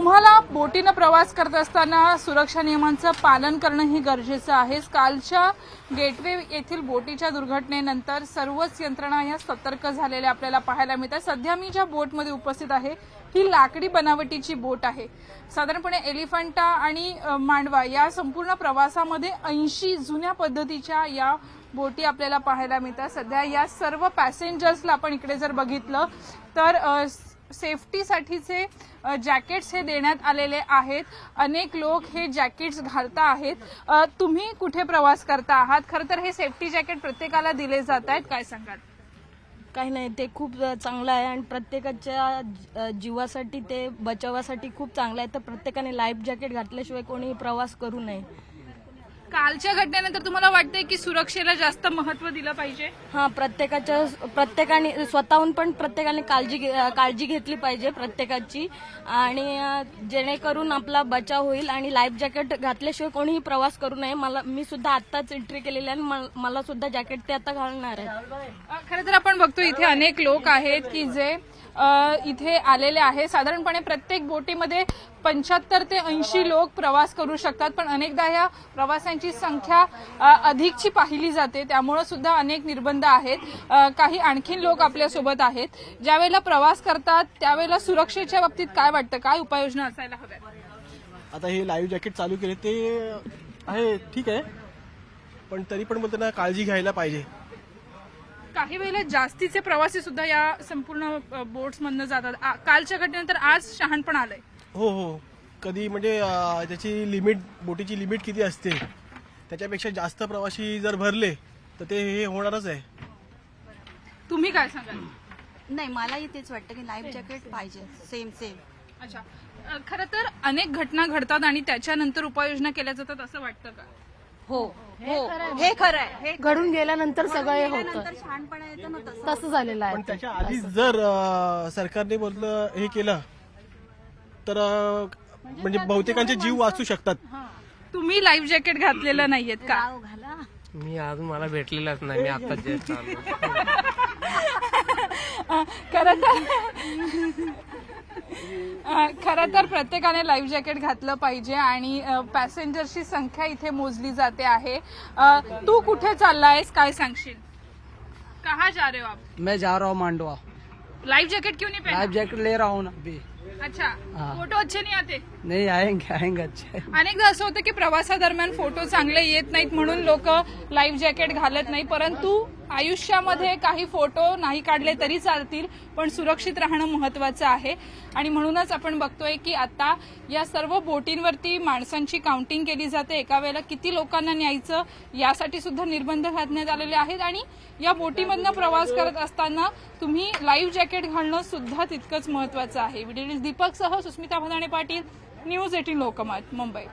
तुम्हाला बोटीनं प्रवास करत असताना सुरक्षा नियमांचं पालन करणं ही गरजेचं आहे। कालच्या गेटवे येथील बोटीच्या दुर्घटनेनंतर सर्वच यंत्रणा या सतर्क झालेल्या आपल्याला पाहायला मिळतात। सध्या मी ज्या बोटमध्ये उपस्थित आहे ही लाकडी बनावटीची बोट आहे। साधारणपणे एलिफंटा आणि मांडवा या संपूर्ण प्रवासामध्ये 80 जुन्या पद्धतीच्या या बोटी आपल्याला पाहायला मिळतात। सध्या या सर्व पॅसेंजर्सला आपण इकडे जर बघितलं तर सेफ्टीसाठीचे जॅकेट्स हे देण्यात आलेले आहेत। अनेक लोक हे जॅकेट्स घालता आहेत। तुम्ही कुठे प्रवास करता आहात? खरं तर हे सेफ्टी जॅकेट प्रत्येकाला दिले जात आहेत, काय सांगाल? काही नाही, ते खूप चांगलं आहे आणि प्रत्येकाच्या जीवासाठी ते बचावासाठी खूप चांगलं आहे। तर प्रत्येकाने लाईफ जॅकेट घातल्याशिवाय कोणीही प्रवास करू नये। कालच्या घटनेनंतर तुम्हाला वाटतंय की सुरक्षेला जास्त महत्त्व दिलं पाहिजे? हां, प्रत्येकाने स्वतःहून पण प्रत्येकाने काळजी घेतली पाहिजे प्रत्येकाची, आणि जेणेकरून आपला बचाव होईल। आणि लाईफ जॅकेट घातल्याशिवाय कोणीही प्रवास करू नये। मी सुद्धा आत्ताच एंट्री केलेली आहे आणि मला सुद्धा जॅकेट ते आता घालणार आहे। खरं तर आपण बघतो इथे अनेक लोक आहेत की जे इथे आलेले आहे। साधारणपणे प्रत्येक बोटीमध्ये 75 ते 80 लोक प्रवास करू शकतात, पण अनेकदा या प्रवाशांची संख्या अधिकची पाहिली जाते, त्यामुळे सुद्धा अनेक निर्बंध आहेत। काही आणखीन लोक आपल्यासोबत आहेत। ज्यावेळेला प्रवास करतात त्यावेळेला सुरक्षेच्या बाबतीत काय वाटतं, काय उपाययोजना असायला हव्यात? आता हे लाईव्ह जॅकेट चालू केले ते आहे, ठीक आहे, पण तरी पण बोलताना काळजी घ्यायला पाहिजे। काही वेळेला जास्तीचे प्रवासी सुद्धा या संपूर्ण बोट्स मधनं जातात। कालच्या घटनेनंतर आज शहाणपण आलंय। हो हो, कधी म्हणजे त्याची लिमिट, बोटीची लिमिट किती असते त्याच्यापेक्षा जास्त प्रवासी जर भरले तर ते हे होणारच आहे। तुम्ही काय सांगाल? नाही, मलाही तेच वाटतं की लाईफ जॅकेट पाहिजे, सेम। अच्छा, खरं तर अनेक घटना घडतात आणि त्याच्यानंतर उपाययोजना केल्या जातात असं वाटतं का? हो, हे खरं आहे। घडून गेल्यानंतर सगळे होतं, छानपणा येतं ना तसं झालेलं पण आहे। त्याच्या आधी जर सरकारने बोललं हे केलं तर म्हणजे बहुतेकांचे जीव वाचू शकतात। तुम्ही लाईफ जॅकेट घातलेलं नाहीयेत का? घाला। मी अजून मला भेटलेलाच नाही, मी आता जस्ट आलो। खरं तर प्रत्येकाने लाईफ जॅकेट घातलं पाहिजे आणि पॅसेंजरची संख्या इथे मोजली जाते आहे। तू कुठे चाललायस, काय सांगशील? कहाँ जा रहे हो आप? मैं जा रहा हूँ मांडवा। लाइफ जैकेट क्यों नहीं पहना? लाइफ जैकेट ले रहा हूँ ना अभी। अच्छा, फोटो अच्छे नहीं आते? नहीं, आएंगे अच्छे। अनेकदा असं होतं की प्रवासादरम्यान फोटो चांगले येत नाहीत म्हणून लोक लाईफ जॅकेट घालत नाही, परंतु आयुष्यामध्ये काही फोटो नाही काढले तरी चालतील, पण सुरक्षित राहणं महत्वाचं आहे। आणि म्हणूनच आपण बघतोय की आता या सर्व बोटींवरती माणसांची काउंटिंग केली जाते, एका वेळेला किती लोकांना न्यायचं यासाठी सुद्धा निर्बंध घालण्यात आलेले आहेत। आणि या बोटीमधनं प्रवास करत असताना तुम्ही लाईफ जॅकेट घालणं सुद्धा तितकंच महत्वाचं आहे। व्हिडिओ दीपक सह सुस्मिता भदाणे पाटील, न्यूज 18 लोकमत, मुंबई।